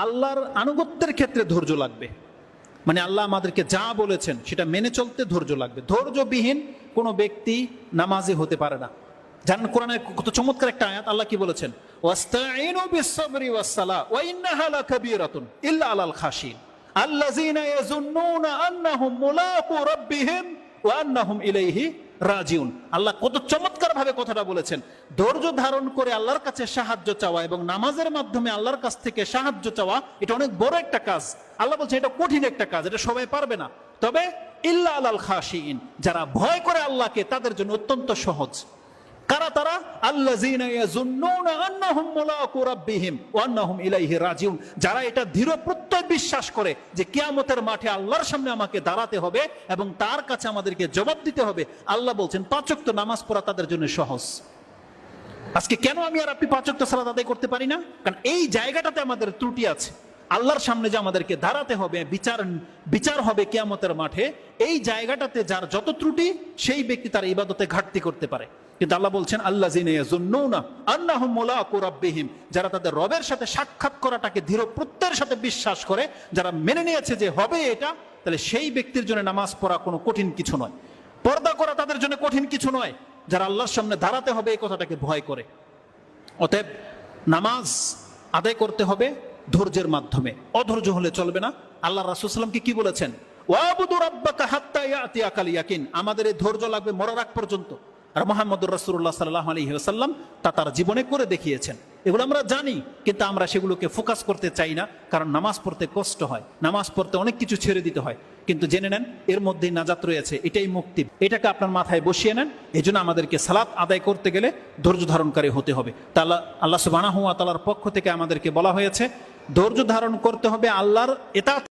আল্লাহর আনুগত্যের ক্ষেত্রে ধৈর্য লাগবে, মানে আল্লাহ আমাদেরকে যা বলেছেন সেটা মেনে চলতে ধৈর্য লাগবে। ধৈর্যবিহীন কোনো ব্যক্তি নামাজি হতে পারে না। জানেন কোরআনের কত চমৎকার একটা আয়াত, আল্লাহ কি বলেছেন? ওয়াস্তাঈনু বিস-সাবরি ওয়াস-সালাহ ওয়া ইন্নাহা লাকাবীরাতুন ইল্লা আলাল খাশিন আল্লাযীনা ইয়াযুন্নুনা আন্নাহুম মুলাকু রাব্বিহিম ওয়া আন্নাহুম ইলাইহি রাজিউন। আল্লাহ কত চমৎকার ভাবে কথাটা বলেছেন। ধৈর্য ধারণ করে আল্লাহর কাছে সাহায্য চাওয়া এবং নামাজের মাধ্যমে আল্লাহর কাছ থেকে সাহায্য চাওয়া, এটা অনেক বড় একটা কাজ। আল্লাহ বলছে এটা কঠিন একটা কাজ, এটা সবাই পারবে না, তবে ইল্লা আলাল খাশিইন, যারা ভয় করে আল্লাহকে তাদের জন্য অত্যন্ত সহজ। কারা তারা? আল্লাযীনা ইয়াযুন্নুনা আন্নাহুম মুলাকু রাব্বিহিম ওয়া আন্নাহুম ইলাইহি রাজিউন, যারা এটা দৃঢ় প্রত্যয় বিশ্বাস করে যে কিয়ামতের মাঠে আল্লাহর সামনে আমাকে দাঁড়াতে হবে এবং তার কাছে আমাদেরকে জবাব দিতে হবে। আল্লাহ বলছেন 5 ওয়াক্ত নামাজ পড়া তাদের জন্য সহজ। আজকে কেন আমি আর আপনি 5 ওয়াক্ত সালাত আদায় করতে পারি না? কারণ এই জায়গাটাতে আমাদের ত্রুটি আছে। আল্লাহর সামনে যে আমাদেরকে দাঁড়াতে হবে, বিচার হবে কিয়ামতের মাঠে, এই জায়গাটাতে যার যত ত্রুটি সেই ব্যক্তি তার ইবাদতে ঘাটতি করতে পারে। কিন্তু আল্লাহ বলছেন আল্লাযীনা ইয়াযুন্নুনা আন্নাহুম মুলাকু রাব্বিহিম, যারা তাদের রবের সাথে সাক্ষাৎ করাটাকে দৃঢ় প্রত্যয়ের সাথে বিশ্বাস করে, যারা মেনে নিয়েছে যে হবে এটা, তাহলে সেই ব্যক্তির জন্য নামাজ পড়া কোনো কঠিন কিছু নয়, পর্দা করা তাদের জন্য কঠিন কিছু নয়, যারা আল্লাহর সামনে দাঁড়াতে হবে এই কথাটাকে ভয় করে। অতএব নামাজ আদায় করতে হবে ধৈর্যের মাধ্যমে, অধৈর্য হলে চলবে না। আল্লাহ রাসূল সাল্লাল্লাহু আলাইহি ওয়াসাল্লাম কি বলেছেন? ওয়াবুদু রাব্বাকা হাত্তা ইয়াতিয়াকাল ইয়াকিন, আমাদের এই ধৈর্য লাগবে মরার আগ পর্যন্ত। আর মুহাম্মদুর রাসূলুল্লাহ সাল্লাল্লাহু আলাইহি ওয়াসাল্লাম তা তার জীবনে করে দেখিয়েছেন। এগুলো আমরা জানি, কিন্তু আমরা সেগুলোকে ফোকাস করতে চাই না, কারণ নামাজ পড়তে কষ্ট হয়, নামাজ পড়তে অনেক কিছু ছেড়ে দিতে হয়। কিন্তু জেনে নেন এর মধ্যেই নাজাত রয়েছে, এটাই মুক্তি। এটাকে আপনার মাথায় বসিয়ে নেন। এই জন্য আমাদেরকে সালাত আদায় করতে গেলে ধৈর্য ধারণকারী হতে হবে। তা আল্লাহ সুবহানাহু ওয়া তাআলার পক্ষ থেকে আমাদেরকে বলা হয়েছে ধৈর্য ধারণ করতে হবে, আল্লাহর ইতাআত